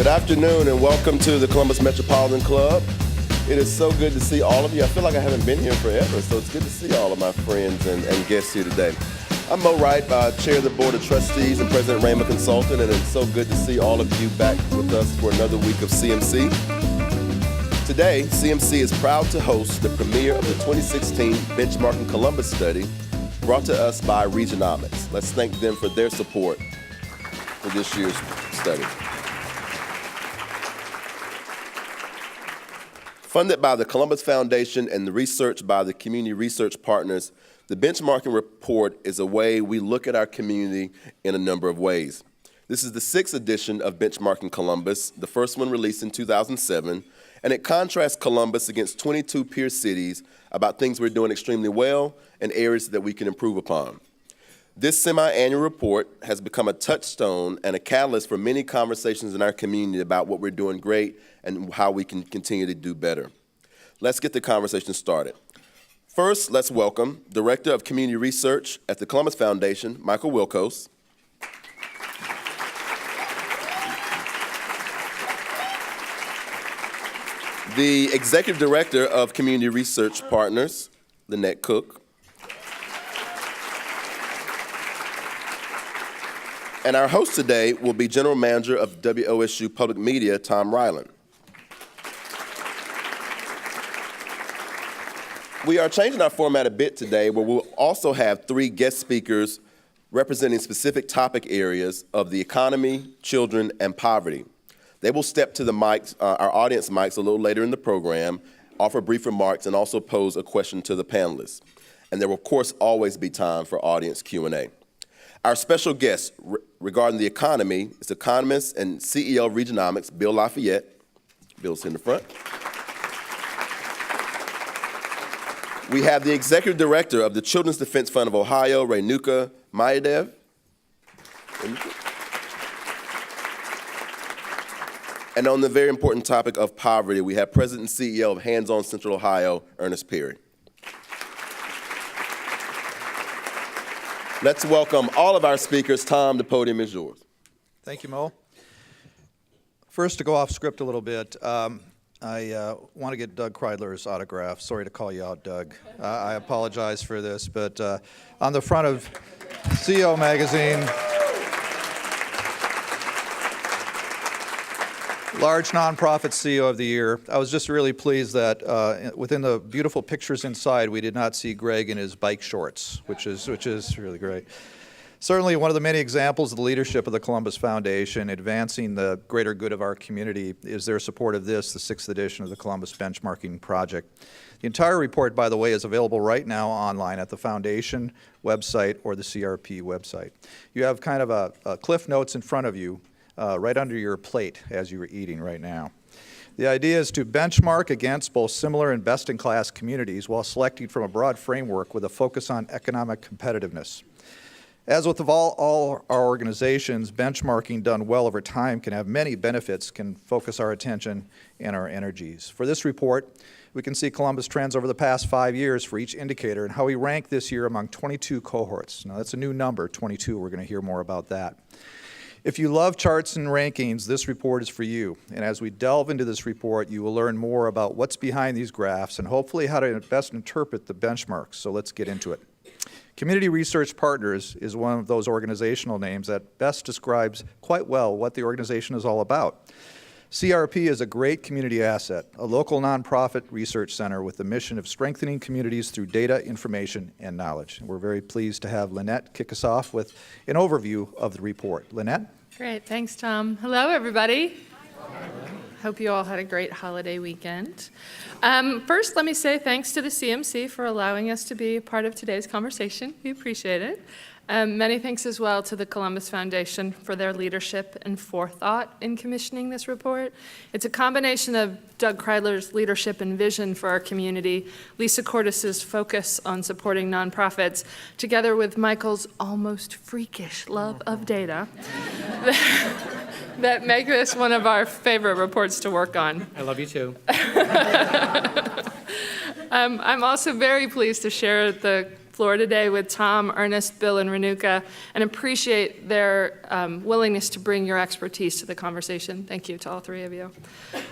Good afternoon and welcome to the Columbus Metropolitan Club. It is so good to see all of you. I feel like I haven't been here forever, so it's good to see all of my friends and guests here today. I'm Mo Wright, Chair of the Board of Trustees and President Rama Consultant, and it's so good to see all of you back with us for another week of CMC. Today, CMC is proud to host the premiere of the 2016 Benchmarking Columbus study brought to us by Regionomics. Let's thank them for their support for this year's study. Funded by the Columbus Foundation and the research by the community research partners, the benchmarking report is a way we look at our community in a number of ways. This is the 6th edition of Benchmarking Columbus, the first one released in 2007, and it contrasts Columbus against 22 peer cities about things we're doing extremely well and areas that we can improve upon. This semi-annual report has become a touchstone and a catalyst for many conversations in our community about what we're doing great and how we can continue to do better. Let's get the conversation started. First, let's welcome Director of Community Research at the Columbus Foundation, Michael Wilkos. The Executive Director of Community Research Partners, Lynnette Cook. And our host today will be General Manager of WOSU Public Media, Tom Rieland. We are changing our format a bit today, where we'll also have 3 guest speakers representing specific topic areas of the economy, children, and poverty. They will step to the mics, our audience mics, a little later in the program, offer brief remarks, and also pose a question to the panelists. And there will, of course, always be time for audience Q&A. Our special guest regarding the economy is economist and CEO of Regionomics, Bill LaFayette. Bill's in the front. We have the Executive Director of the Children's Defense Fund of Ohio, Renuka Mayadev. And on the very important topic of poverty, we have President and CEO of Hands On Central Ohio, Ernest Perry. Let's welcome all of our speakers. Tom, the podium is yours. Thank you, Mo. First, to go off script a little bit, I want to get Doug Kreidler's autograph. Sorry to call you out, Doug. I apologize for this, but on the front of CEO magazine, large nonprofit CEO of the year. I was just really pleased that within the beautiful pictures inside, we did not see Greg in his bike shorts, which is really great. Certainly one of the many examples of the leadership of the Columbus Foundation advancing the greater good of our community is their support of this, the 6th edition of the Columbus Benchmarking Project. The entire report, by the way, is available right now online at the Foundation website or the CRP website. You have kind of a cliff notes in front of you right under your plate as you were eating right now. The idea is to benchmark against both similar and best-in-class communities while selecting from a broad framework with a focus on economic competitiveness. As with all our organizations, benchmarking done well over time can have many benefits, can focus our attention and our energies. For this report, we can see Columbus trends over the past 5 years for each indicator and how we rank this year among 22 cohorts. Now that's a new number, 22, we're going to hear more about that. If you love charts and rankings, this report is for you. And as we delve into this report, you will learn more about what's behind these graphs and hopefully how to best interpret the benchmarks. So let's get into it. Community Research Partners is one of those organizational names that best describes quite well what the organization is all about. CRP is a great community asset, a local nonprofit research center with the mission of strengthening communities through data, information, and knowledge. We're very pleased to have Lynnette kick us off with an overview of the report. Lynnette? Great, thanks, Tom. Hello, everybody. Hope you all had a great holiday weekend. First, let me say thanks to the CMC for allowing us to be a part of today's conversation. We appreciate it. Many thanks as well to the Columbus Foundation for their leadership and forethought in commissioning this report. It's a combination of Doug Kreidler's leadership and vision for our community, Lisa Cordes' focus on supporting nonprofits, together with Michael's almost freakish love of data, that make this one of our favorite reports to work on. I love you too. I'm also very pleased to share the floor today with Tom, Ernest, Bill, and Renuka, and appreciate their willingness to bring your expertise to the conversation. Thank you to all three of you.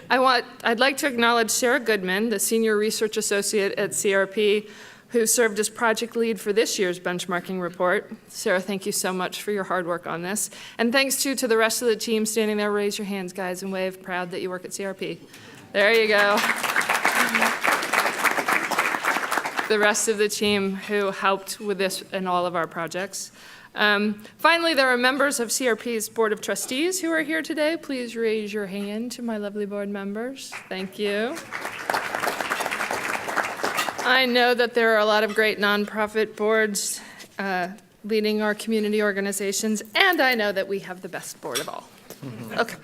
I'd like to acknowledge Sarah Goodman, the Senior Research Associate at CRP, who served as project lead for this year's benchmarking report. Sarah, thank you so much for your hard work on this. And thanks too to the rest of the team standing there. Raise your hands, guys, and wave, proud that you work at CRP. There you go. The rest of the team who helped with this and all of our projects. Finally, there are members of CRP's Board of Trustees who are here today. Please raise your hand to my lovely board members. Thank you. I know that there are a lot of great nonprofit boards leading our community organizations, and I know that we have the best board of all. Okay.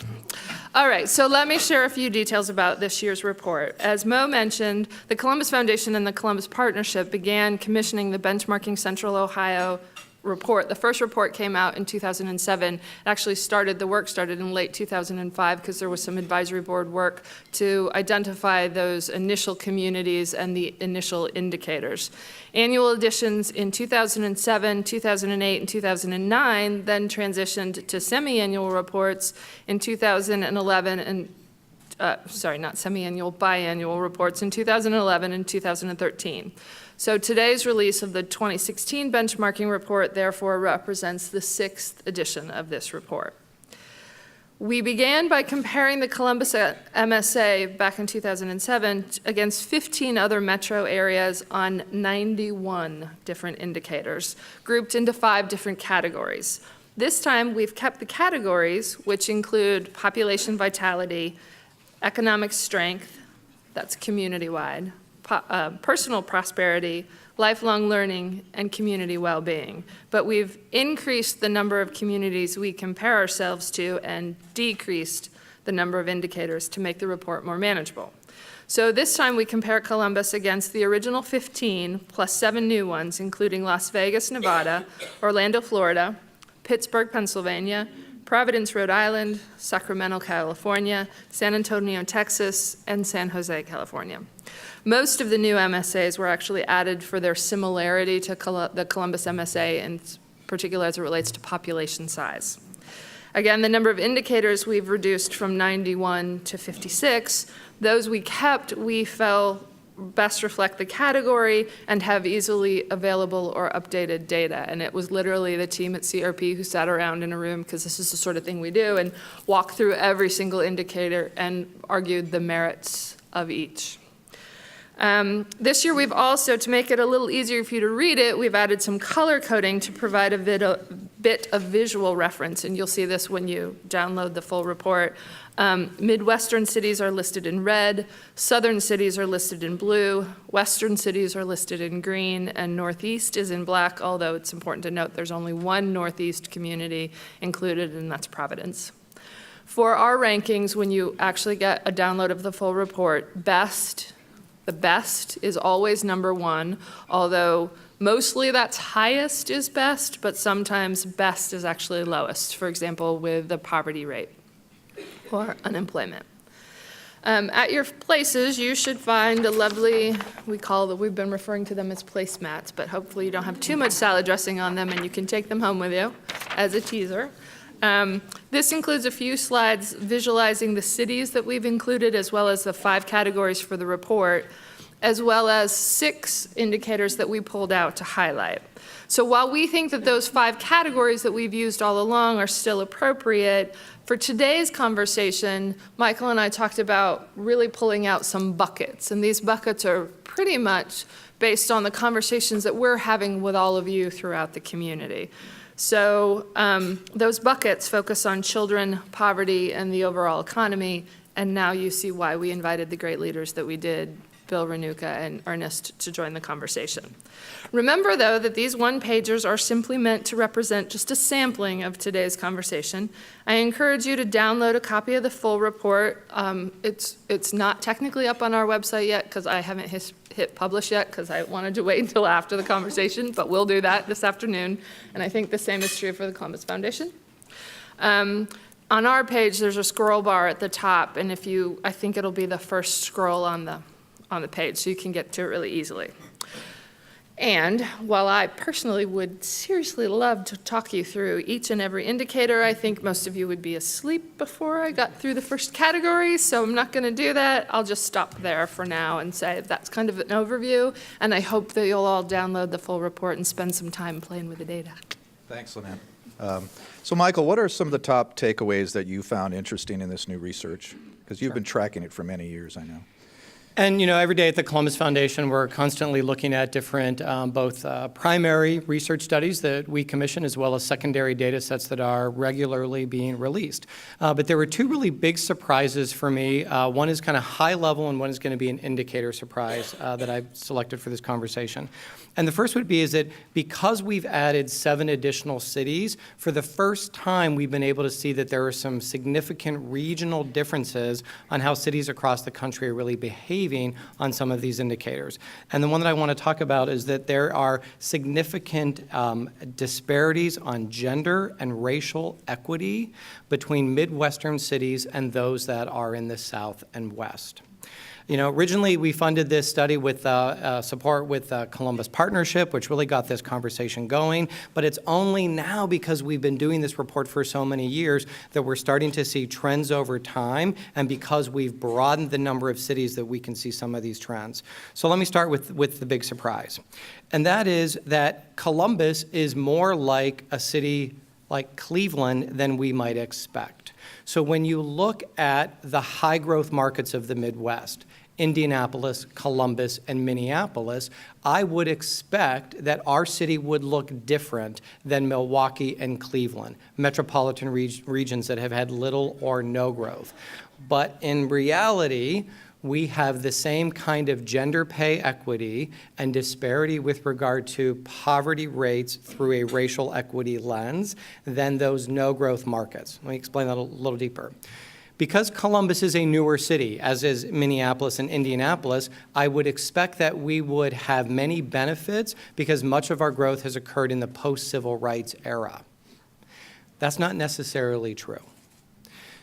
All right, so let me share a few details about this year's report. As Mo mentioned, the Columbus Foundation and the Columbus Partnership began commissioning the Benchmarking Central Ohio report. The first report came out in 2007. The work started in late 2005 because there was some advisory board work to identify those initial communities and the initial indicators. Annual editions in 2007, 2008, and 2009 then transitioned to semi-annual reports in 2011 and not semi-annual, biannual reports in 2011 and 2013. So today's release of the 2016 benchmarking report therefore represents the 6th edition of this report. We began by comparing the Columbus MSA back in 2007 against 15 other metro areas on 91 different indicators, grouped into 5 different categories. This time we've kept the categories, which include population vitality, economic strength, that's community-wide, personal prosperity, lifelong learning, and community well-being. But we've increased the number of communities we compare ourselves to and decreased the number of indicators to make the report more manageable. So this time we compare Columbus against the original 15 plus 7 new ones, including Las Vegas, Nevada, Orlando, Florida, Pittsburgh, Pennsylvania, Providence, Rhode Island, Sacramento, California, San Antonio, Texas, and San Jose, California. Most of the new MSAs were actually added for their similarity to the Columbus MSA, in particular as it relates to population size. Again, the number of indicators we've reduced from 91 to 56. Those we kept, we felt best reflect the category and have easily available or updated data. And it was literally the team at CRP who sat around in a room, because this is the sort of thing we do, and walked through every single indicator and argued the merits of each. This year we've also, to make it a little easier for you to read it, we've added some color coding to provide a bit of visual reference, and you'll see this when you download the full report. Midwestern cities are listed in red, southern cities are listed in blue, western cities are listed in green, and northeast is in black, although it's important to note there's only one northeast community included, and that's Providence. For our rankings, when you actually get a download of the full report, the best is always number 1, although mostly that's highest is best, but sometimes best is actually lowest, for example, with the poverty rate or unemployment. At your places, you should find a lovely, we've been referring to them as placemats, but hopefully you don't have too much salad dressing on them and you can take them home with you as a teaser. This includes a few slides visualizing the cities that we've included, as well as the 5 categories for the report, as well as 6 indicators that we pulled out to highlight. So while we think that those 5 categories that we've used all along are still appropriate, for today's conversation, Michael and I talked about really pulling out some buckets, and these buckets are pretty much based on the conversations that we're having with all of you throughout the community. So those buckets focus on children, poverty, and the overall economy, and now you see why we invited the great leaders that we did, Bill, Renuka, and Ernest, to join the conversation. Remember, though, that these one-pagers are simply meant to represent just a sampling of today's conversation. I encourage you to download a copy of the full report. It's not technically up on our website yet because I haven't hit publish yet because I wanted to wait until after the conversation, but we'll do that this afternoon, and I think the same is true for the Columbus Foundation. On our page, there's a scroll bar at the top, and I think it'll be the first scroll on the page, so you can get to it really easily. And while I personally would seriously love to talk you through each and every indicator, I think most of you would be asleep before I got through the first category, so I'm not going to do that. I'll just stop there for now and say that's kind of an overview, and I hope that you'll all download the full report and spend some time playing with the data. Thanks, Lynnette. So, Michael, what are some of the top takeaways that you found interesting in this new research? Because you've been tracking it for many years, I know. And, every day at the Columbus Foundation, we're constantly looking at different both primary research studies that we commission as well as secondary data sets that are regularly being released. But there were two really big surprises for me. One is kind of high level and one is going to be an indicator surprise that I've selected for this conversation. And the first would be is that because we've added 7 additional cities, for the first time we've been able to see that there are some significant regional differences on how cities across the country are really behaving on some of these indicators. And the one that I want to talk about is that there are significant disparities on gender and racial equity between Midwestern cities and those that are in the South and West. Originally we funded this study with support with Columbus Partnership, which really got this conversation going, but it's only now because we've been doing this report for so many years that we're starting to see trends over time, and because we've broadened the number of cities that we can see some of these trends. So let me start with the big surprise, and that is that Columbus is more like a city like Cleveland than we might expect. So when you look at the high growth markets of the Midwest, Indianapolis, Columbus, and Minneapolis, I would expect that our city would look different than Milwaukee and Cleveland, metropolitan regions that have had little or no growth. But in reality, we have the same kind of gender pay equity and disparity with regard to poverty rates through a racial equity lens than those no-growth markets. Let me explain that a little deeper. Because Columbus is a newer city, as is Minneapolis and Indianapolis, I would expect that we would have many benefits because much of our growth has occurred in the post-civil rights era. That's not necessarily true.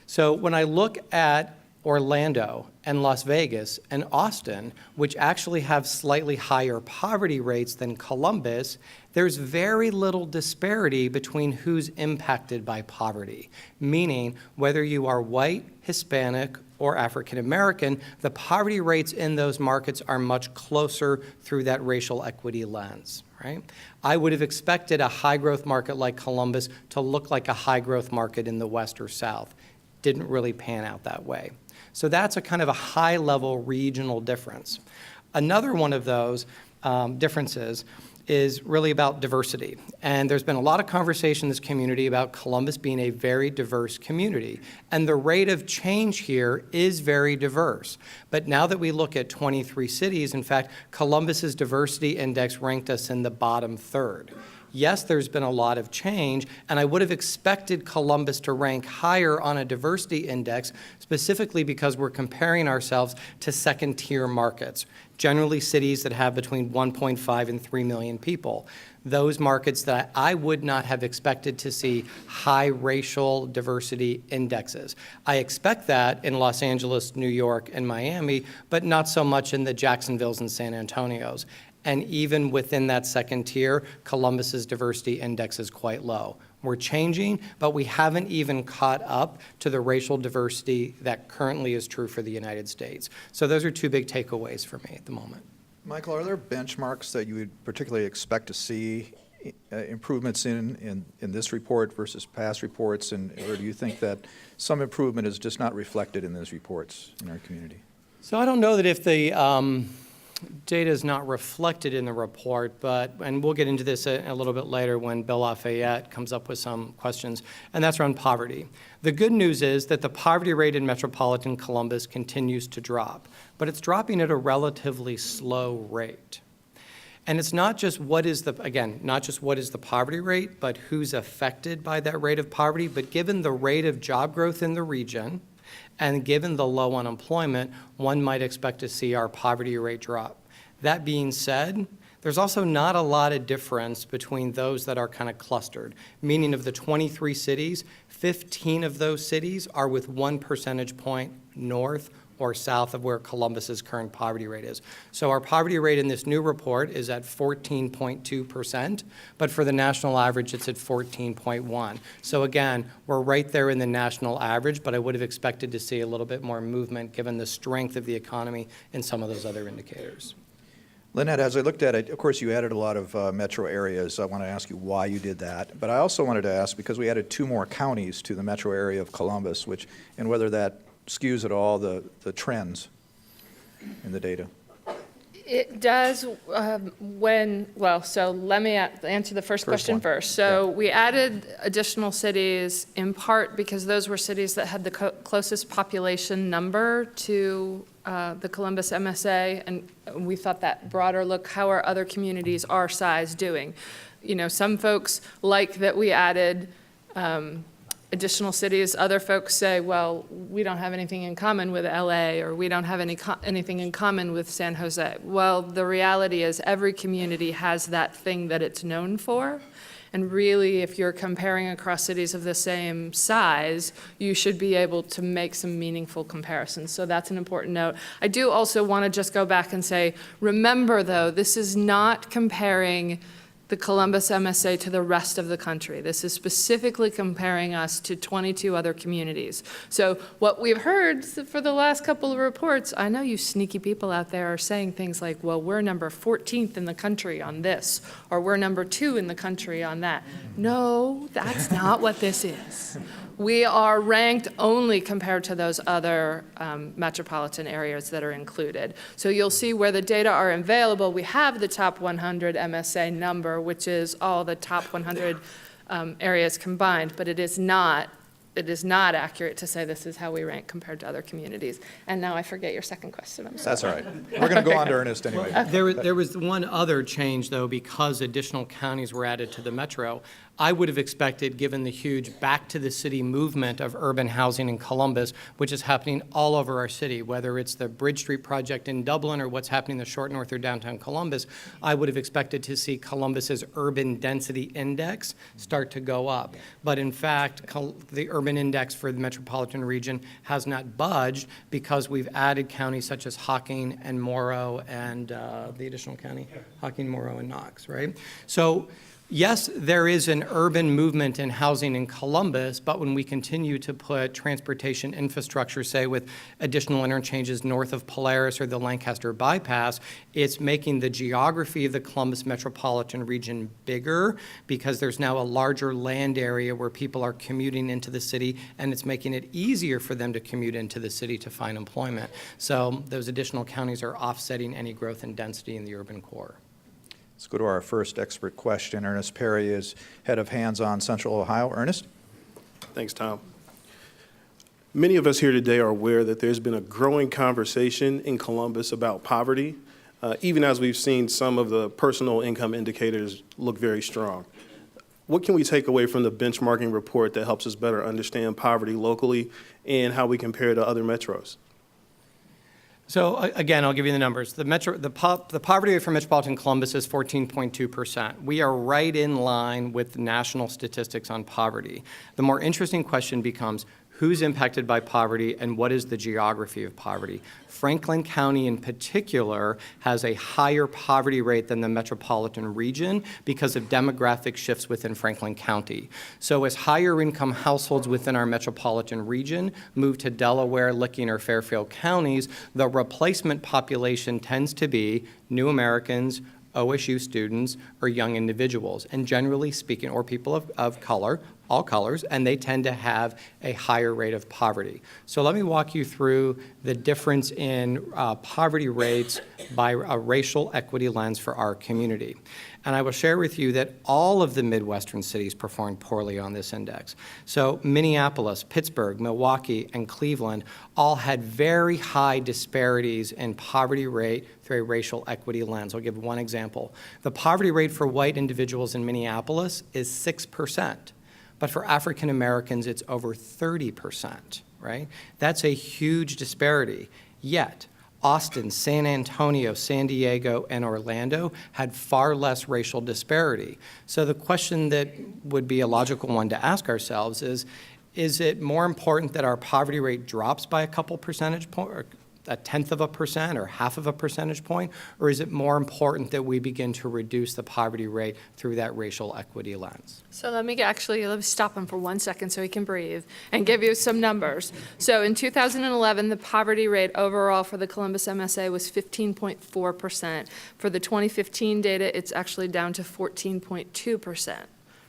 So when I look at Orlando and Las Vegas and Austin, which actually have slightly higher poverty rates than Columbus, there's very little disparity between who's impacted by poverty, meaning whether you are white, Hispanic, or African American, the poverty rates in those markets are much closer through that racial equity lens. Right? I would have expected a high growth market like Columbus to look like a high growth market in the West or South. Didn't really pan out that way. So that's a kind of a high-level regional difference. Another one of those differences is really about diversity. And there's been a lot of conversation in this community about Columbus being a very diverse community. And the rate of change here is very diverse. But now that we look at 23 cities, in fact, Columbus's diversity index ranked us in the bottom third. Yes, there's been a lot of change, and I would have expected Columbus to rank higher on a diversity index, specifically because we're comparing ourselves to second-tier markets, generally cities that have between 1.5 and 3 million people. Those markets that I would not have expected to see high racial diversity indexes. I expect that in Los Angeles, New York, and Miami, but not so much in the Jacksonvilles and San Antonios. And even within that second tier, Columbus's diversity index is quite low. We're changing, but we haven't even caught up to the racial diversity that currently is true for the United States. So those are two big takeaways for me at the moment. Michael, are there benchmarks that you would particularly expect to see improvements in this report versus past reports, or do you think that some improvement is just not reflected in those reports in our community? So I don't know that if the data is not reflected in the report, and we'll get into this a little bit later when Bill LaFayette comes up with some questions, and that's around poverty. The good news is that the poverty rate in metropolitan Columbus continues to drop, but it's dropping at a relatively slow rate. And it's not just what is the poverty rate, but who's affected by that rate of poverty, but given the rate of job growth in the region, and given the low unemployment, one might expect to see our poverty rate drop. That being said, there's also not a lot of difference between those that are kind of clustered, meaning of the 23 cities, 15 of those cities are with 1 percentage point north or south of where Columbus's current poverty rate is. So our poverty rate in this new report is at 14.2%, but for the national average, it's at 14.1. So again, we're right there in the national average, but I would have expected to see a little bit more movement given the strength of the economy in some of those other indicators. Lynnette, as I looked at it, of course, you added a lot of metro areas. I want to ask you why you did that. But I also wanted to ask, because we added 2 more counties to the metro area of Columbus, and whether that skews at all the trends in the data. It does so let me answer the first question one. first. So we added additional cities in part because those were cities that had the closest population number to the Columbus MSA, and we thought that broader look, how are other communities our size doing? You know, some folks like that we added additional cities. Other folks say, well, we don't have anything in common with LA, or we don't have anything in common with San Jose. Well, the reality is every community has that thing that it's known for. And really, if you're comparing across cities of the same size, you should be able to make some meaningful comparisons. So that's an important note. I do also want to just go back and say, remember though, this is not comparing the Columbus MSA to the rest of the country. This is specifically comparing us to 22 other communities. So what we've heard for the last couple of reports, I know you sneaky people out there are saying things like, well, we're number 14th in the country on this, or we're number 2 in the country on that. No, that's not what this is. We are ranked only compared to those other metropolitan areas that are included. So you'll see where the data are available. We have the top 100 MSA number, which is all the top 100 areas combined, but it is not accurate to say this is how we rank compared to other communities. And now I forget your second question. I'm sorry. That's all right. We're going to go on to Ernest anyway. There was one other change, though, because additional counties were added to the metro. I would have expected, given the huge back-to-the-city movement of urban housing in Columbus, which is happening all over our city, whether it's the Bridge Street project in Dublin or what's happening in the Short North or downtown Columbus, I would have expected to see Columbus's urban density index start to go up. But in fact, the urban index for the metropolitan region has not budged because we've added counties such as Hocking and Morrow and the additional county, Hocking, Morrow, and Knox, right? So yes, there is an urban movement in housing in Columbus, but when we continue to put transportation infrastructure, say with additional interchanges north of Polaris or the Lancaster bypass, it's making the geography of the Columbus metropolitan region bigger because there's now a larger land area where people are commuting into the city, and it's making it easier for them to commute into the city to find employment. So those additional counties are offsetting any growth in density in the urban core. Let's go to our first expert question. Ernest Perry is head of Hands-On Central Ohio. Ernest? Thanks, Tom. Many of us here today are aware that there's been a growing conversation in Columbus about poverty, even as we've seen some of the personal income indicators look very strong. What can we take away from the benchmarking report that helps us better understand poverty locally and how we compare to other metros? So again, I'll give you the numbers. The poverty rate for metropolitan Columbus is 14.2%. We are right in line with national statistics on poverty. The more interesting question becomes, who's impacted by poverty and what is the geography of poverty? Franklin County in particular has a higher poverty rate than the metropolitan region because of demographic shifts within Franklin County. So as higher income households within our metropolitan region move to Delaware, Licking, or Fairfield counties, the replacement population tends to be new Americans, OSU students, or young individuals, and generally speaking, or people of color, all colors, and they tend to have a higher rate of poverty. So let me walk you through the difference in poverty rates by a racial equity lens for our community. And I will share with you that all of the Midwestern cities performed poorly on this index. So Minneapolis, Pittsburgh, Milwaukee, and Cleveland all had very high disparities in poverty rate through a racial equity lens. I'll give one example. The poverty rate for white individuals in Minneapolis is 6%. But for African Americans, it's over 30%, right? That's a huge disparity. Yet, Austin, San Antonio, San Diego, and Orlando had far less racial disparity. So the question that would be a logical one to ask ourselves is it more important that our poverty rate drops by a couple percentage points, 0.1% or 0.5 percentage point, or is it more important that we begin to reduce the poverty rate through that racial equity lens? So let me stop him for 1 second so he can breathe and give you some numbers. So in 2011, the poverty rate overall for the Columbus MSA was 15.4%. For the 2015 data, it's actually down to 14.2%,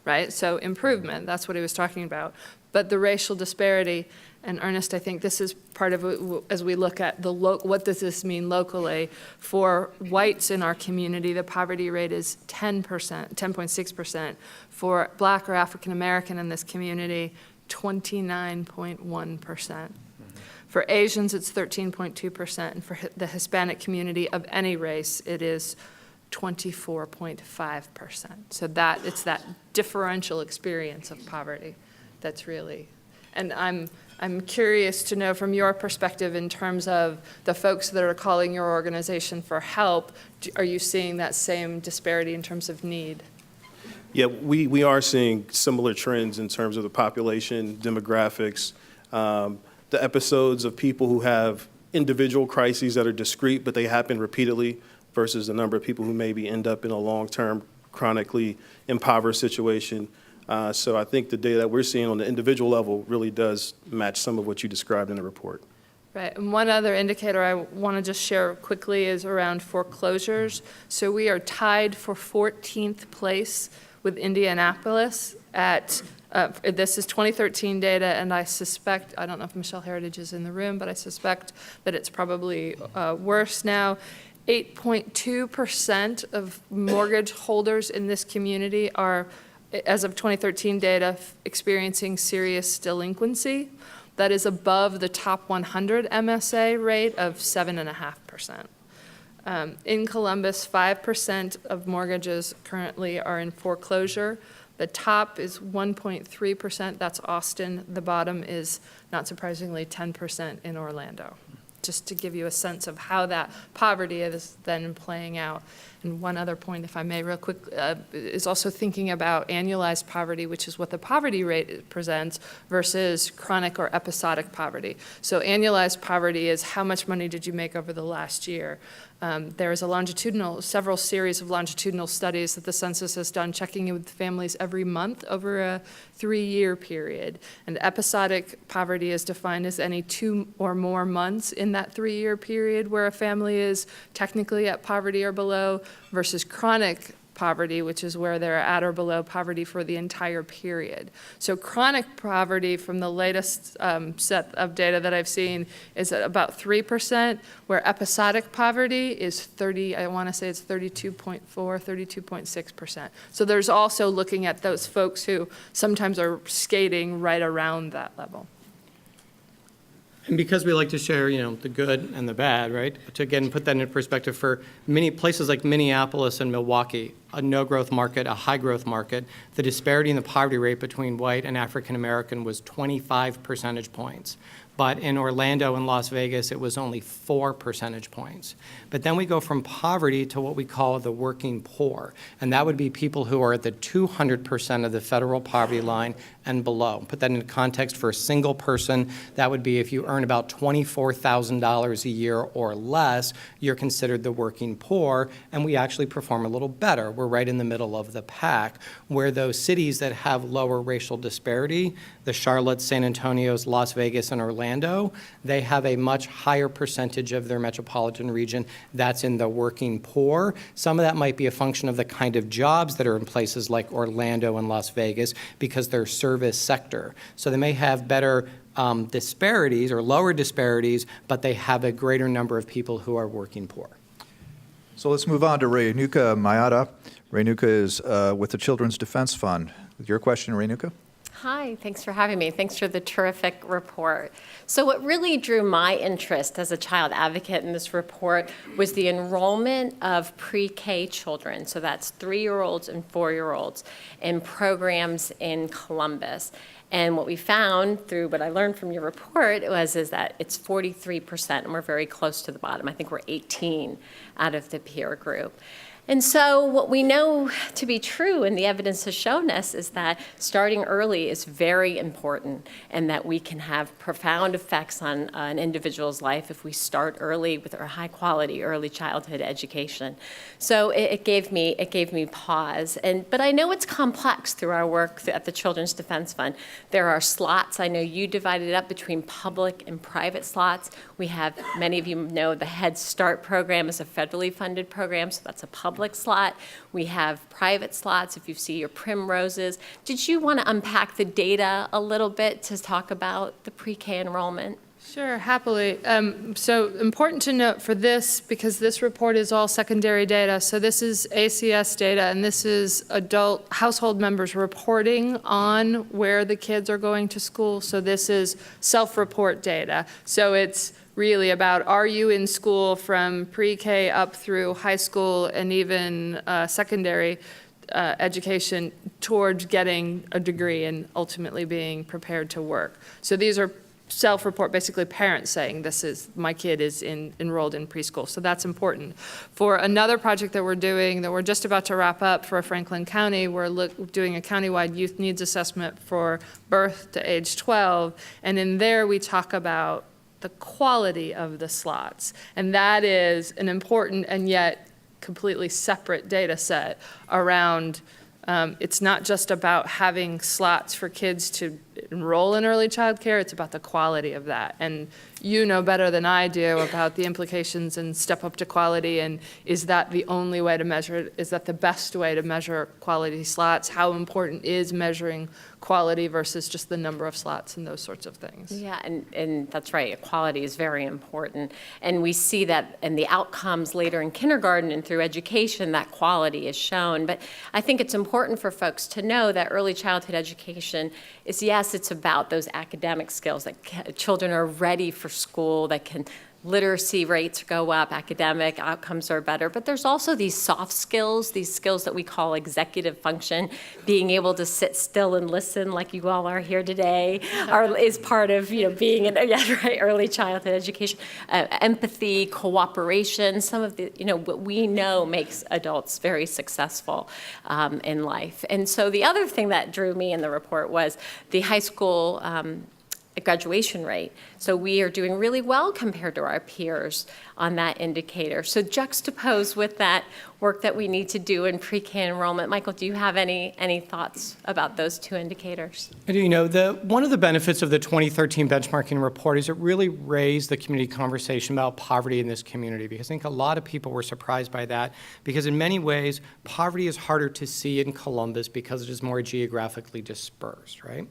right? So improvement, that's what he was talking about. But the racial disparity, and Ernest, I think this is part of it as we look at what does this mean locally. For whites in our community, the poverty rate is 10%, 10.6%. For Black or African American in this community, 29.1%. For Asians, it's 13.2%, and for the Hispanic community of any race, it is 24.5%. So it's that differential experience of poverty that's really, and I'm curious to know from your perspective in terms of the folks that are calling your organization for help, are you seeing that same disparity in terms of need? Yeah, we are seeing similar trends in terms of the population, demographics, the episodes of people who have individual crises that are discrete, but they happen repeatedly, versus the number of people who maybe end up in a long-term, chronically impoverished situation. So I think the data that we're seeing on the individual level really does match some of what you described in the report. Right, and one other indicator I want to just share quickly is around foreclosures. So we are tied for 14th place with Indianapolis at, this is 2013 data, and I suspect, I don't know if Michelle Heritage is in the room, but I suspect that it's probably worse now. 8.2% of mortgage holders in this community are, as of 2013 data, experiencing serious delinquency. That is above the top 100 MSA rate of 7.5%. In Columbus, 5% of mortgages currently are in foreclosure. The top is 1.3%, that's Austin. The bottom is, not surprisingly, 10% in Orlando. Just to give you a sense of how that poverty is then playing out. And one other point, if I may, real quick, is also thinking about annualized poverty, which is what the poverty rate presents, versus chronic or episodic poverty. So annualized poverty is how much money did you make over the last year. There is several series of longitudinal studies that the census has done, checking in with families every month over a 3-year period. And episodic poverty is defined as any 2 or more months in that 3-year period where a family is technically at poverty or below, versus chronic poverty, which is where they're at or below poverty for the entire period. So chronic poverty, from the latest set of data that I've seen, is at about 3%, where episodic poverty is 32.4, 32.6%. So there's also looking at those folks who sometimes are skating right around that level. And because we like to share, the good and the bad, right? To again put that in perspective, for many places like Minneapolis and Milwaukee, a no-growth market, a high-growth market, the disparity in the poverty rate between white and African American was 25 percentage points. But in Orlando and Las Vegas, it was only 4 percentage points. But then we go from poverty to what we call the working poor, and that would be people who are at the 200% of the federal poverty line and below. Put that in context for a single person, that would be if you earn about $24,000 a year or less, you're considered the working poor, and we actually perform a little better. We're right in the middle of the pack, where those cities that have lower racial disparity, the Charlotte, San Antonios, Las Vegas, and Orlando, they have a much higher percentage of their metropolitan region that's in the working poor. Some of that might be a function of the kind of jobs that are in places like Orlando and Las Vegas because they're service sector. So they may have better disparities or lower disparities, but they have a greater number of people who are working poor. So let's move on to Renuka Mayadev. Renuka is with the Children's Defense Fund. Your question, Renuka? Hi, thanks for having me. Thanks for the terrific report. So what really drew my interest as a child advocate in this report was the enrollment of pre-K children, so that's 3-year-olds and 4-year-olds, in programs in Columbus. And what we found through what I learned from your report is that it's 43%, and we're very close to the bottom. I think we're 18 out of the peer group. And so what we know to be true, and the evidence has shown us, is that starting early is very important, and that we can have profound effects on an individual's life if we start early with our high-quality early childhood education. So it gave me pause. But I know it's complex through our work at the Children's Defense Fund. There are slots. I know you divided it up between public and private slots. We have, many of you know, the Head Start program is a federally funded program, so that's a public slot. We have private slots, if you see your primroses. Did you want to unpack the data a little bit to talk about the pre-K enrollment? Sure, happily. So important to note for this, because this report is all secondary data. So this is ACS data, and this is adult household members reporting on where the kids are going to school. So this is self-report data. So it's really about, are you in school from pre-K up through high school and even secondary education towards getting a degree and ultimately being prepared to work. So these are self-report, basically parents saying my kid is enrolled in preschool. So that's important. For another project that we're doing that we're just about to wrap up for Franklin County, we're doing a countywide youth needs assessment for birth to age 12. And in there we talk about the quality of the slots. And that is an important and yet completely separate data set around it's not just about having slots for kids to enroll in early child care, it's about the quality of that. And you know better than I do about the implications and step up to quality, and is that the only way to measure it? Is that the best way to measure quality slots? How important is measuring quality versus just the number of slots and those sorts of things? Yeah, and that's right, equality is very important. And we see that in the outcomes later in kindergarten and through education, that quality is shown. But I think it's important for folks to know that early childhood education is, yes, it's about those academic skills, that children are ready for school, that can literacy rates go up, academic outcomes are better, but there's also these soft skills, these skills that we call executive function, being able to sit still and listen like you all are here today, is part of being in early childhood education. Empathy, cooperation, some of the what we know makes adults very successful in life. And so the other thing that drew me in the report was the high school graduation rate. So we are doing really well compared to our peers on that indicator. So juxtaposed with that work that we need to do in pre-K enrollment, Michael, do you have any thoughts about those two indicators? I do. One of the benefits of the 2013 benchmarking report is it really raised the community conversation about poverty in this community, because I think a lot of people were surprised by that, because in many ways, poverty is harder to see in Columbus because it is more geographically dispersed, right?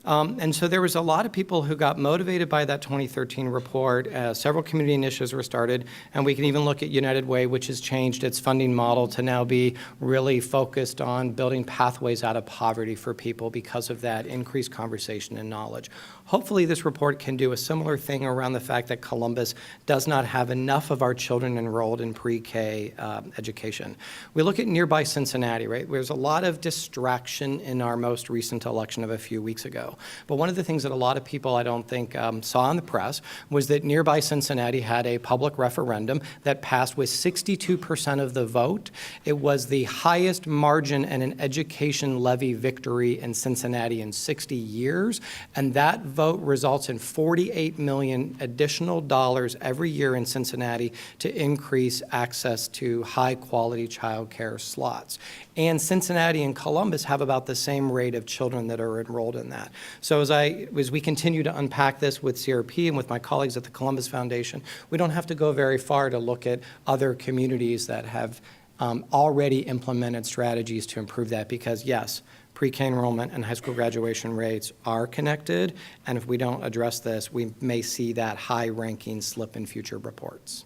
And so there was a lot of people who got motivated by that 2013 report. Several community initiatives were started, and we can even look at United Way, which has changed its funding model to now be really focused on building pathways out of poverty for people because of that increased conversation and knowledge. Hopefully this report can do a similar thing around the fact that Columbus does not have enough of our children enrolled in pre-K education. We look at nearby Cincinnati, right? There's a lot of distraction in our most recent election of a few weeks ago. But one of the things that a lot of people, I don't think, saw in the press was that nearby Cincinnati had a public referendum that passed with 62% of the vote. It was the highest margin in an education levy victory in Cincinnati in 60 years, and that vote results in $48 million additional dollars every year in Cincinnati to increase access to high-quality child care slots. And Cincinnati and Columbus have about the same rate of children that are enrolled in that. So as we continue to unpack this with CRP and with my colleagues at the Columbus Foundation, we don't have to go very far to look at other communities that have already implemented strategies to improve that, because yes, pre-K enrollment and high school graduation rates are connected, and if we don't address this, we may see that high ranking slip in future reports.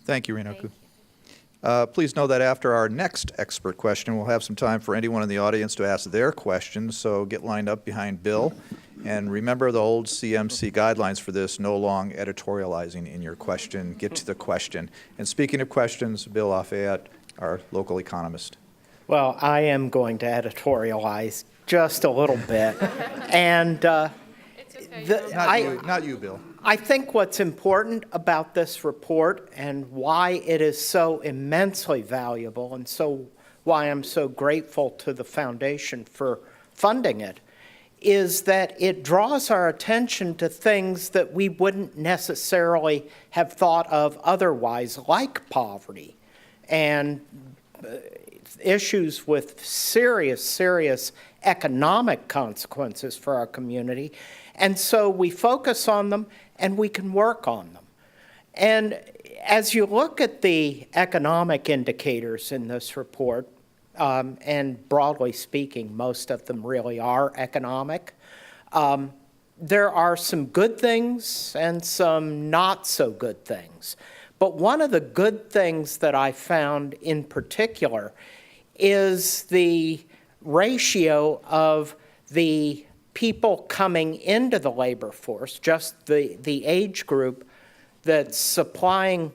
Thank you, Renuka. Please know that after our next expert question, we'll have some time for anyone in the audience to ask their questions, so get lined up behind Bill. And remember the old CMC guidelines for this: no long editorializing in your question, get to the question. And speaking of questions, Bill LaFayette, our local economist. Well, I am going to editorialize just a little bit. And Not you, Bill. I think what's important about this report and why it is so immensely valuable and so why I'm so grateful to the foundation for funding it is that it draws our attention to things that we wouldn't necessarily have thought of otherwise, like poverty and issues with serious economic consequences for our community. And so we focus on them and we can work on them. And as you look at the economic indicators in this report, and broadly speaking, most of them really are economic, there are some good things and some not so good things. But one of the good things that I found in particular is the ratio of the people coming into the labor force, just the age group that's supplying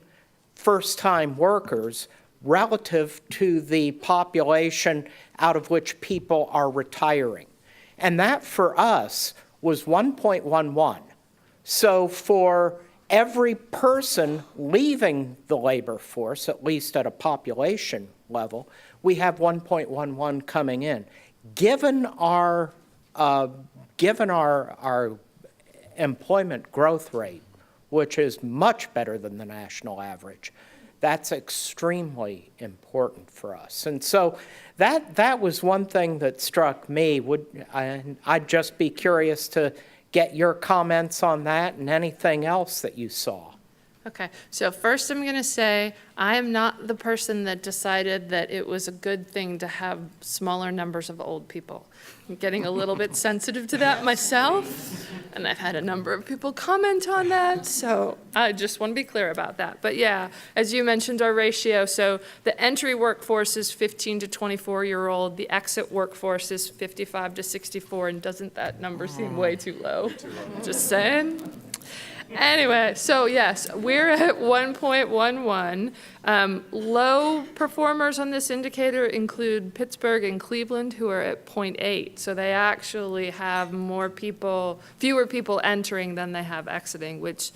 first-time workers relative to the population out of which people are retiring. And that for us was 1.11. So for every person leaving the labor force, at least at a population level, we have 1.11 coming in. Given our employment growth rate, which is much better than the national average, that's extremely important for us. And so that was one thing that struck me. I'd just be curious to get your comments on that and anything else that you saw. Okay, so first I'm going to say I am not the person that decided that it was a good thing to have smaller numbers of old people. I'm getting a little bit sensitive to that myself, and I've had a number of people comment on that, so I just want to be clear about that. But yeah, as you mentioned, our ratio, so the entry workforce is 15 to 24-year-old, the exit workforce is 55 to 64, and doesn't that number seem way too low? Just saying. Anyway, so yes, we're at 1.11. Low performers on this indicator include Pittsburgh and Cleveland, who are at 0.8. So they actually have fewer people entering than they have exiting, which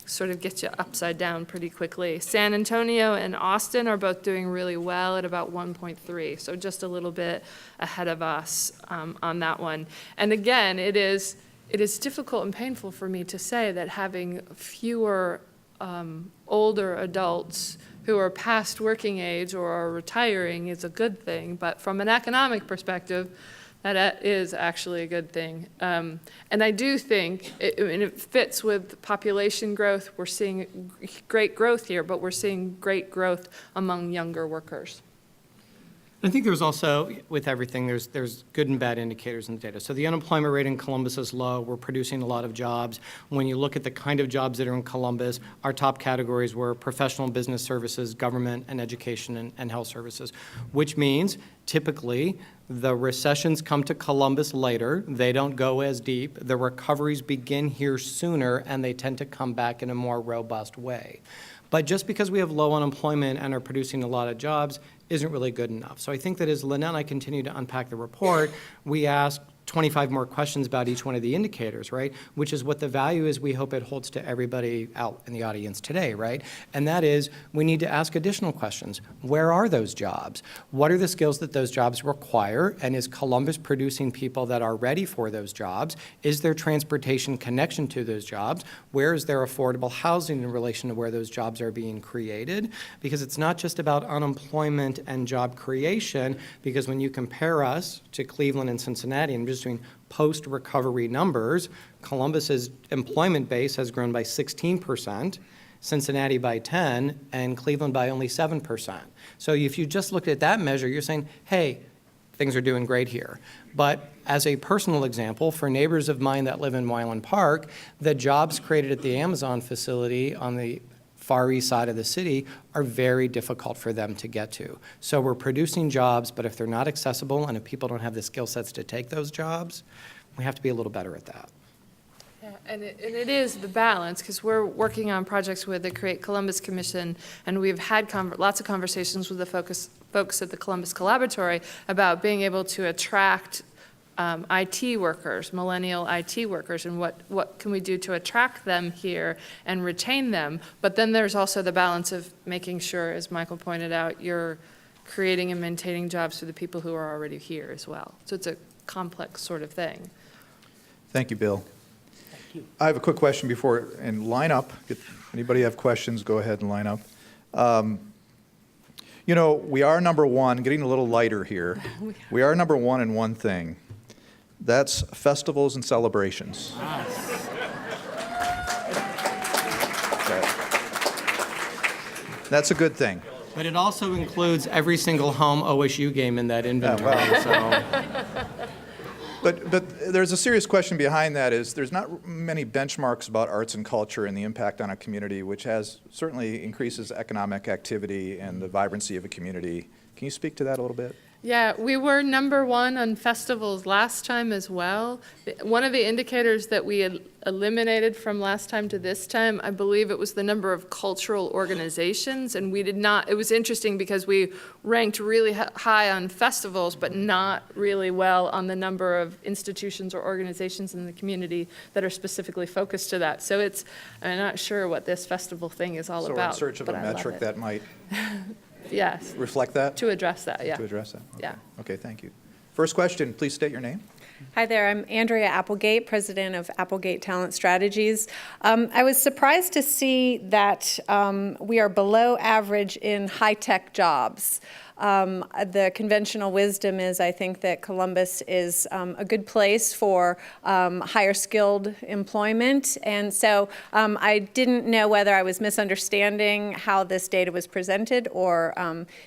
sort of gets you upside down pretty quickly. San Antonio and Austin are both doing really well at about 1.3, so just a little bit ahead of us on that one. And again, it is difficult and painful for me to say that having fewer older adults who are past working age or are retiring is a good thing, but from an economic perspective, that is actually a good thing. And I do think it fits with population growth. We're seeing great growth here, but we're seeing great growth among younger workers. I think there's also, with everything, there's good and bad indicators in the data. So the unemployment rate in Columbus is low. We're producing a lot of jobs. When you look at the kind of jobs that are in Columbus, our top categories were professional and business services, government, and education and health services, which means typically the recessions come to Columbus later. They don't go as deep. The recoveries begin here sooner, and they tend to come back in a more robust way. But just because we have low unemployment and are producing a lot of jobs isn't really good enough. So I think that as Lynnette and I continue to unpack the report, we ask 25 more questions about each one of the indicators, right? Which is what the value is we hope it holds to everybody out in the audience today, right? And that is we need to ask additional questions. Where are those jobs? What are the skills that those jobs require? And is Columbus producing people that are ready for those jobs? Is there transportation connection to those jobs? Where is there affordable housing in relation to where those jobs are being created? Because it's not just about unemployment and job creation, because when you compare us to Cleveland and Cincinnati, and just doing post-recovery numbers, Columbus's employment base has grown by 16%, Cincinnati by 10%, and Cleveland by only 7%. So if you just looked at that measure, you're saying, hey, things are doing great here. But as a personal example, for neighbors of mine that live in Wyland Park, the jobs created at the Amazon facility on the far east side of the city are very difficult for them to get to. So we're producing jobs, but if they're not accessible and if people don't have the skill sets to take those jobs, we have to be a little better at that. Yeah, and it is the balance, because we're working on projects with the Create Columbus Commission, and we've had lots of conversations with the folks at the Columbus Collaboratory about being able to attract IT workers, millennial IT workers, and what can we do to attract them here and retain them. But then there's also the balance of making sure, as Michael pointed out, you're creating and maintaining jobs for the people who are already here as well. So it's a complex sort of thing. Thank you, Bill. I have a quick question before, and line up. Anybody have questions, go ahead and line up. You know, we are number one, getting a little lighter here. We are number one in one thing. That's festivals and celebrations. Okay. That's a good thing. But it also includes every single home OSU game in that inventory, so. But there's a serious question behind that is there's not many benchmarks about arts and culture and the impact on a community, which has certainly increases economic activity and the vibrancy of a community. Can you speak to that a little bit? Yeah, we were number one on festivals last time as well. One of the indicators that we had eliminated from last time to this time, I believe it was the number of cultural organizations, and we did not, it was interesting because we ranked really high on festivals, but not really well on the number of institutions or organizations in the community that are specifically focused to that. So it's, I'm not sure what this festival thing is all So about. we're in search of a metric that might Yes, reflect that? to address that, yeah. To address that? Okay. Yeah. Okay, thank you. First question, please state your name. Hi there, I'm Andrea Applegate, president of Applegate Talent Strategies. I was surprised to see that we are below average in high-tech jobs. The conventional wisdom is, I think, that Columbus is a good place for higher skilled employment. And so I didn't know whether I was misunderstanding how this data was presented or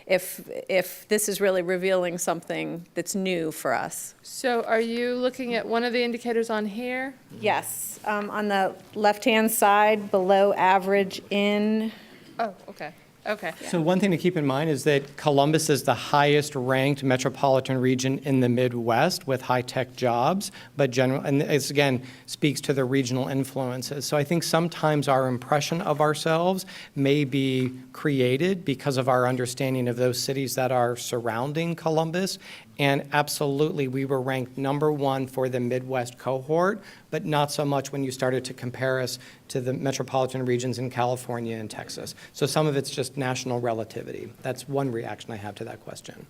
if this is really revealing something that's new for us. So are you looking at one of the indicators on here? Yes, on the left-hand side, below average in. Oh, okay. Okay. So one thing to keep in mind is that Columbus is the highest ranked metropolitan region in the Midwest with high-tech jobs, but and this again speaks to the regional influences. So I think sometimes our impression of ourselves may be created because of our understanding of those cities that are surrounding Columbus. And absolutely, we were ranked number one for the Midwest cohort, but not so much when you started to compare us to the metropolitan regions in California and Texas. So some of it's just national relativity. That's one reaction I have to that question.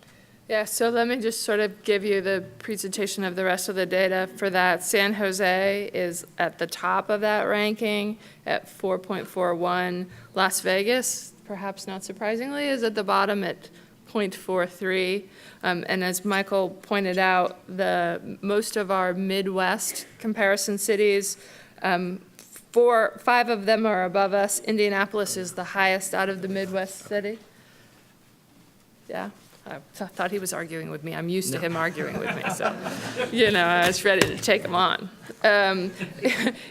Yeah, so let me just sort of give you the presentation of the rest of the data for that. San Jose is at the top of that ranking at 4.41. Las Vegas, perhaps not surprisingly, is at the bottom at 0.43. And as Michael pointed out, most of our Midwest comparison cities, 5 of them are above us. Indianapolis is the highest out of the Midwest city. Yeah, I thought he was arguing with me. I'm used to him arguing with me, so, I was ready to take him on.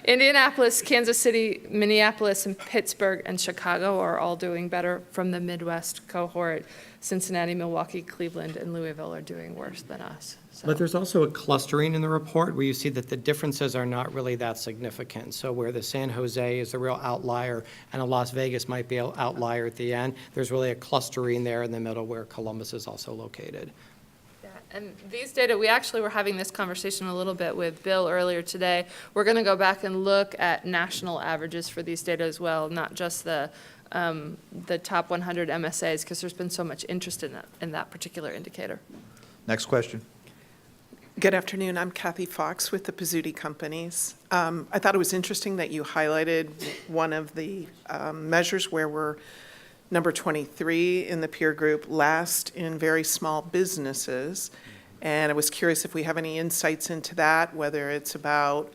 Indianapolis, Kansas City, Minneapolis, and Pittsburgh and Chicago are all doing better from the Midwest cohort. Cincinnati, Milwaukee, Cleveland, and Louisville are doing worse than us. So. But there's also a clustering in the report where you see that the differences are not really that significant. So where the San Jose is the real outlier and a Las Vegas might be an outlier at the end, there's really a clustering there in the middle where Columbus is also located. Yeah, and these data, we actually were having this conversation a little bit with Bill earlier today. We're going to go back and look at national averages for these data as well, not just the top 100 MSAs, because there's been so much interest in that particular indicator. Next question. Good afternoon. I'm Kathy Fox with the Pizzuti Companies. I thought it was interesting that you highlighted one of the measures where we're number 23 in the peer group, last in very small businesses. And I was curious if we have any insights into that, whether it's about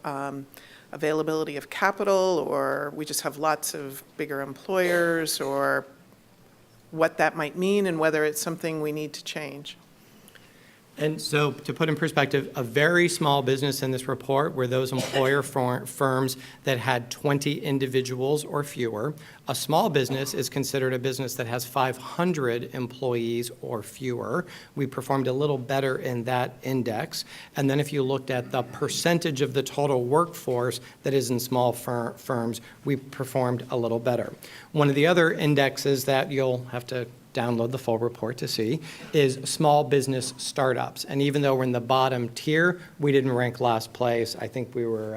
availability of capital, or we just have lots of bigger employers, or what that might mean, and whether it's something we need to change. And so to put in perspective, a very small business in this report were those employer firms that had 20 individuals or fewer. A small business is considered a business that has 500 employees or fewer. We performed a little better in that index. And then if you looked at the percentage of the total workforce that is in small firms, we performed a little better. One of the other indexes that you'll have to download the full report to see, is small business startups. And even though we're in the bottom tier, we didn't rank last place. I think we were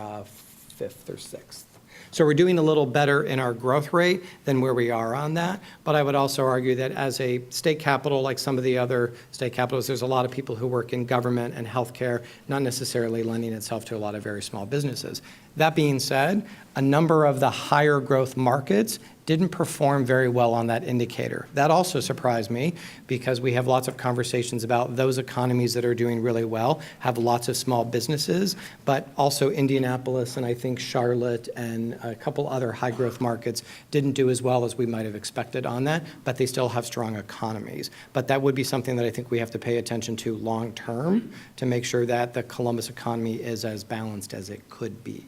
5th or 6th. So we're doing a little better in our growth rate than where we are on that. But I would also argue that as a state capital, like some of the other state capitals, there's a lot of people who work in government and healthcare, not necessarily lending itself to a lot of very small businesses. That being said, a number of the higher growth markets didn't perform very well on that indicator. That also surprised me because we have lots of conversations about those economies that are doing really well, have lots of small businesses, but also Indianapolis and I think Charlotte and a couple other high growth markets didn't do as well as we might have expected on that, but they still have strong economies. But that would be something that I think we have to pay attention to long term to make sure that the Columbus economy is as balanced as it could be.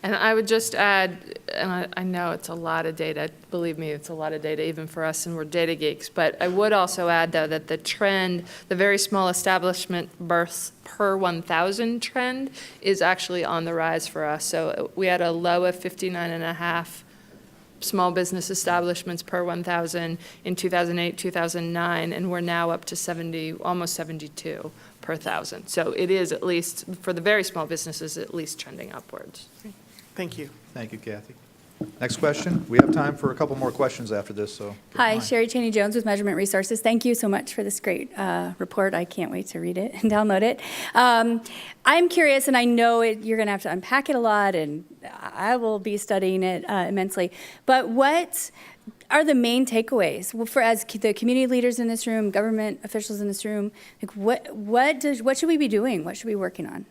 And I would just add, and I know it's a lot of data, believe me, it's a lot of data even for us, and we're data geeks, but I would also add, though, that the trend, the very small establishment births per 1,000 trend is actually on the rise for us. So we had a low of 59.5 small business establishments per 1,000 in 2008, 2009, and we're now up to 70, almost 72 per 1,000. So it is, at least for the very small businesses, at least trending upwards. Thank you. Thank you, Kathy. Next question. We have time for a couple more questions after this, so. Hi, Sherry Cheney-Jones with Measurement Resources. Thank you so much for this great report. I can't wait to read it and download it. I'm curious, and I know you're going to have to unpack it a lot, and I will be studying it immensely. But what are the main takeaways for as the community leaders in this room, government officials in this room? Like what should we be doing? What should we be working on?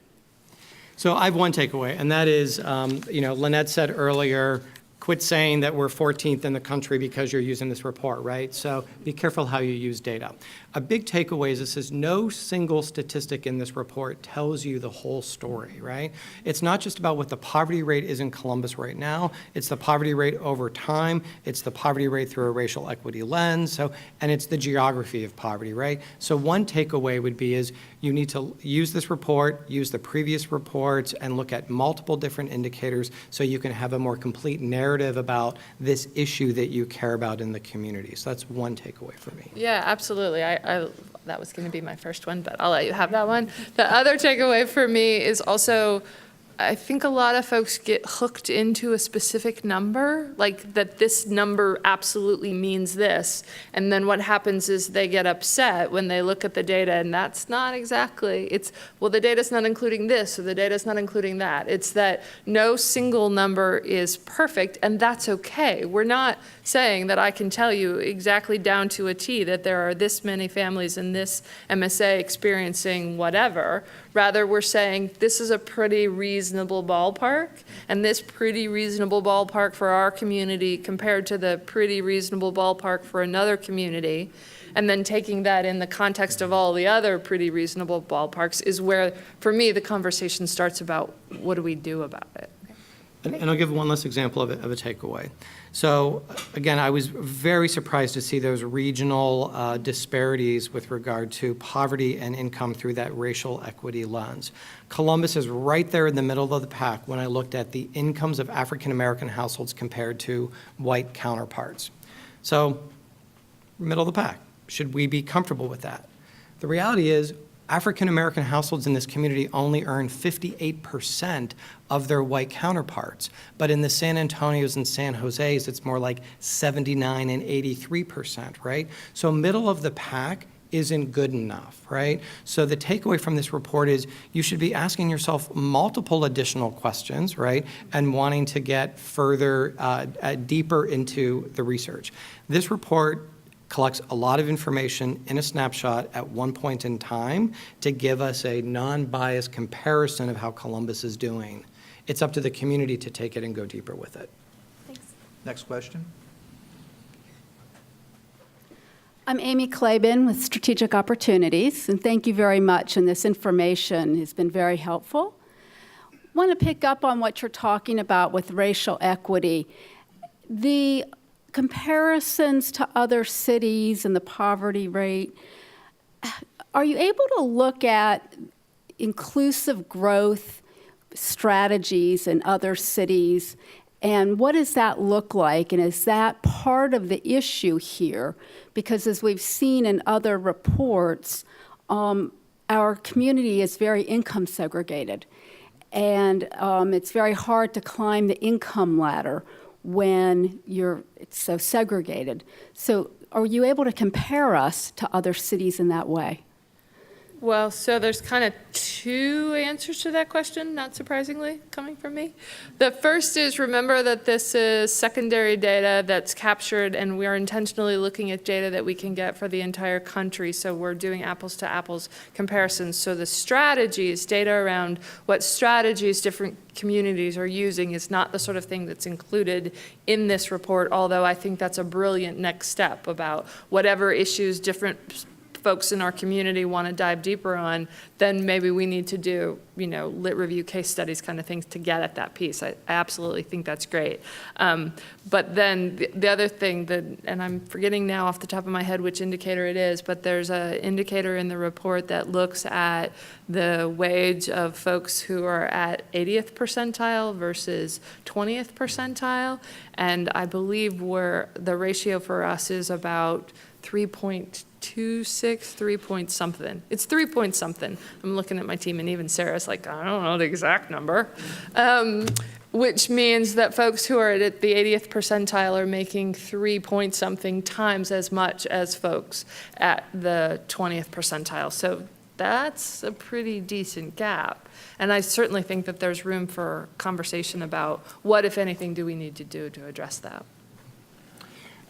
So I have one takeaway, and that is, Lynnette said earlier, quit saying that we're 14th in the country because you're using this report, right? So be careful how you use data. A big takeaway is this is no single statistic in this report tells you the whole story, right? It's not just about what the poverty rate is in Columbus right now. It's the poverty rate over time. It's the poverty rate through a racial equity lens. And it's the geography of poverty, right? So one takeaway would be is you need to use this report, use the previous reports, and look at multiple different indicators so you can have a more complete narrative about this issue that you care about in the community. So that's one takeaway for me. Yeah, absolutely. That was going to be my first one, but I'll let you have that one. The other takeaway for me is also, I think a lot of folks get hooked into a specific number, like that this number absolutely means this. And then what happens is they get upset when they look at the data, and that's not exactly, well, the data's not including this, or the data's not including that. It's that no single number is perfect, and that's okay. We're not saying that I can tell you exactly down to a T that there are this many families in this MSA experiencing whatever. Rather, we're saying this is a pretty reasonable ballpark, and this pretty reasonable ballpark for our community compared to the pretty reasonable ballpark for another community, and then taking that in the context of all the other pretty reasonable ballparks is where, for me, the conversation starts about what do we do about it. And I'll give one last example of a takeaway. So again, I was very surprised to see those regional disparities with regard to poverty and income through that racial equity lens. Columbus is right there in the middle of the pack when I looked at the incomes of African American households compared to white counterparts. So middle of the pack. Should we be comfortable with that? The reality is African American households in this community only earn 58% of their white counterparts. But in the San Antonios and San Jose's, it's more like 79 and 83%, right? So middle of the pack isn't good enough, right? So the takeaway from this report is you should be asking yourself multiple additional questions, right? And wanting to get further, deeper into the research. This report collects a lot of information in a snapshot at one point in time to give us a non-biased comparison of how Columbus is doing. It's up to the community to take it and go deeper with it. Thanks. Next question. I'm Amy Claiborne with Strategic Opportunities, and thank you very much, and this information has been very helpful. I want to pick up on what you're talking about with racial equity. The comparisons to other cities and the poverty rate, are you able to look at inclusive growth strategies in other cities And what does that look like? And is that part of the issue here? Because as we've seen in other reports, our community is very income segregated. And it's very hard to climb the income ladder when it's so segregated. So are you able to compare us to other cities in that way? Well, so there's kind of two answers to that question, not surprisingly, coming from me. The first is, remember that this is secondary data that's captured, and we are intentionally looking at data that we can get for the entire country, so we're doing apples to apples comparisons. So the strategies, data around what strategies different communities are using is not the sort of thing that's included in this report, although I think that's a brilliant next step about whatever issues different folks in our community want to dive deeper on, then maybe we need to do, lit review case studies kind of things to get at that piece. I absolutely think that's great. But then the other thing and I'm forgetting now off the top of my head which indicator it is, but there's an indicator in the report that looks at the wage of folks who are at 80th percentile versus 20th percentile. And I believe the ratio for us is about 3.26, 3 point something. It's 3 point something. I'm looking at my team, and even Sarah's like, I don't know the exact number. Which means that folks who are at the 80th percentile are making 3 point something times as much as folks at the 20th percentile. So that's a pretty decent gap. And I certainly think that there's room for conversation about what, if anything, do we need to do to address that.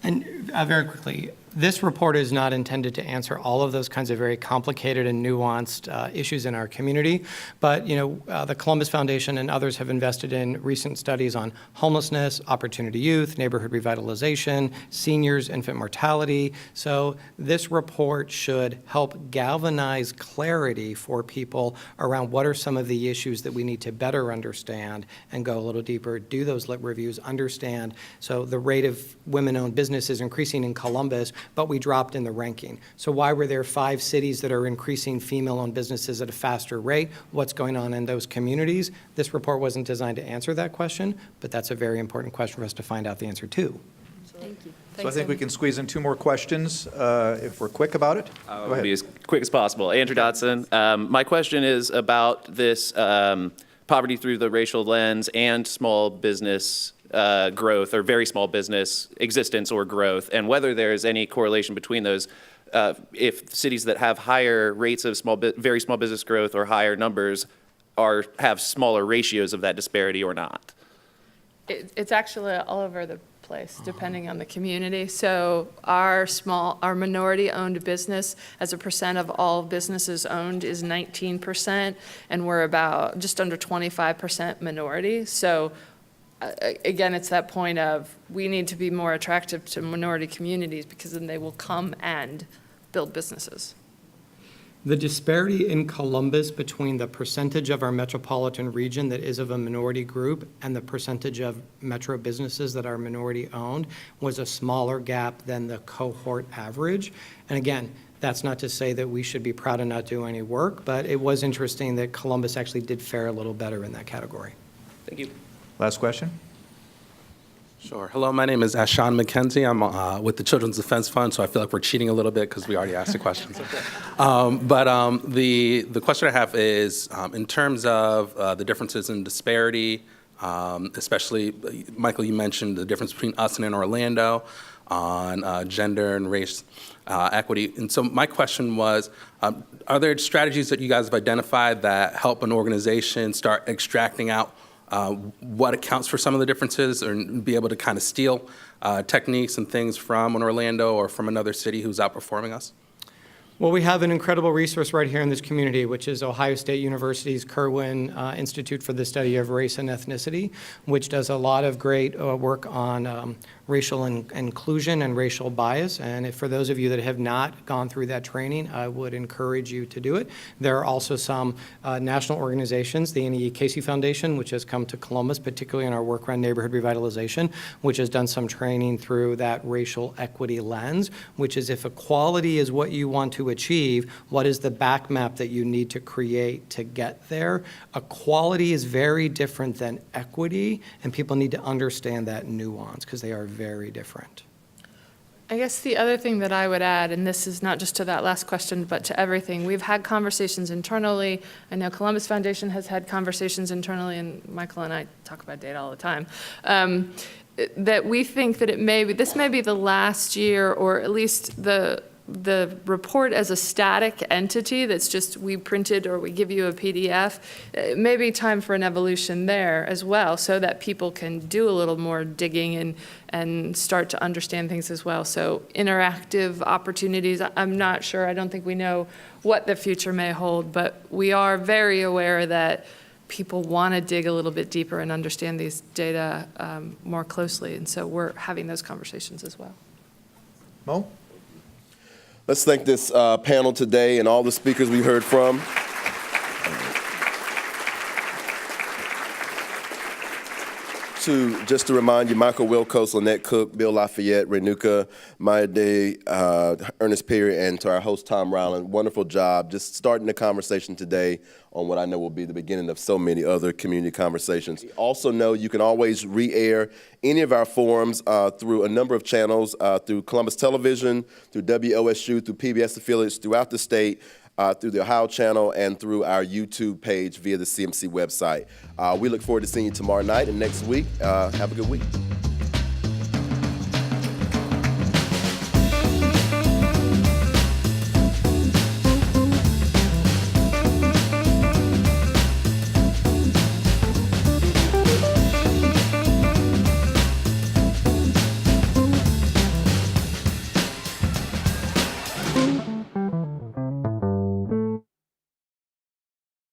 And very quickly, this report is not intended to answer all of those kinds of very complicated and nuanced issues in our community. But, the Columbus Foundation and others have invested in recent studies on homelessness, opportunity youth, neighborhood revitalization, seniors, infant mortality. So this report should help galvanize clarity for people around what are some of the issues that we need to better understand and go a little deeper, do those lit reviews, understand. So the rate of women-owned business is increasing in Columbus, but we dropped in the ranking. So why were there 5 cities that are increasing female-owned businesses at a faster rate? What's going on in those communities? This report wasn't designed to answer that question, but that's a very important question for us to find out the answer to. Thank you. So I think we can squeeze in 2 more questions if we're quick about it. Go I'll ahead. be as quick as possible. Andrew Dotson. My question is about this poverty through the racial lens and small business growth, or very small business existence or growth, and whether there is any correlation between those. If cities that have higher rates of very small business growth or higher numbers have smaller ratios of that disparity or not. It's actually all over the place, depending on the community. So our minority-owned business as a percent of all businesses owned is 19%, and we're about just under 25% minority. So again, it's that point of we need to be more attractive to minority communities because then they will come and build businesses. The disparity in Columbus between the percentage of our metropolitan region that is of a minority group and the percentage of metro businesses that are minority owned was a smaller gap than the cohort average. And again, that's not to say that we should be proud of not doing any work, but it was interesting that Columbus actually did fare a little better in that category. Thank you. Last question. Sure. Hello, my name is Ashan McKenzie. I'm with the Children's Defense Fund, so I feel like we're cheating a little bit because we already asked the questions. The question I have is, in terms of the differences in disparity, especially, Michael, you mentioned the difference between us and in Orlando on gender and race equity. And so my question was, are there strategies that you guys have identified that help an organization start extracting out what accounts for some of the differences, or be able to kind of steal techniques and things from an Orlando or from another city who's outperforming us? Well, we have an incredible resource right here in this community, which is Ohio State University's Kirwan Institute for the Study of Race and Ethnicity, which does a lot of great work on racial inclusion and racial bias. And if, for those of you that have not gone through that training, I would encourage you to do it. There are also some national organizations, the Annie E. Casey Foundation, which has come to Columbus, particularly in our work around neighborhood revitalization, which has done some training through that racial equity lens, which is if equality is what you want to achieve, what is the back map that you need to create to get there? Equality is very different than equity, and people need to understand that nuance because they are very different. I guess the other thing that I would add, and this is not just to that last question, but to everything, we've had conversations internally. I know Columbus Foundation has had conversations internally, and Michael and I talk about data all the time, that we think that this may be the last year, or at least the report as a static entity that's just we printed or we give you a PDF. It may be time for an evolution there as well, so that people can do a little more digging and start to understand things as well. So interactive opportunities, I'm not sure. I don't think we know what the future may hold, but we are very aware that people want to dig a little bit deeper and understand these data more closely. And so we're having those conversations as well. Mo? Let's thank this panel today and all the speakers we heard from. Just to remind you, Michael Wilkos, Lynnette Cook, Bill LaFayette, Renuka Mayadev, Ernest Perry, and to our host, Tom Rieland, wonderful job just starting the conversation today on what I know will be the beginning of so many other community conversations. Also know you can always re-air any of our forums through a number of channels, through Columbus Television, through WOSU, through PBS affiliates throughout the state, through the Ohio channel, and through our YouTube page via the CMC website. We look forward to seeing you tomorrow night and next week. Have a good week.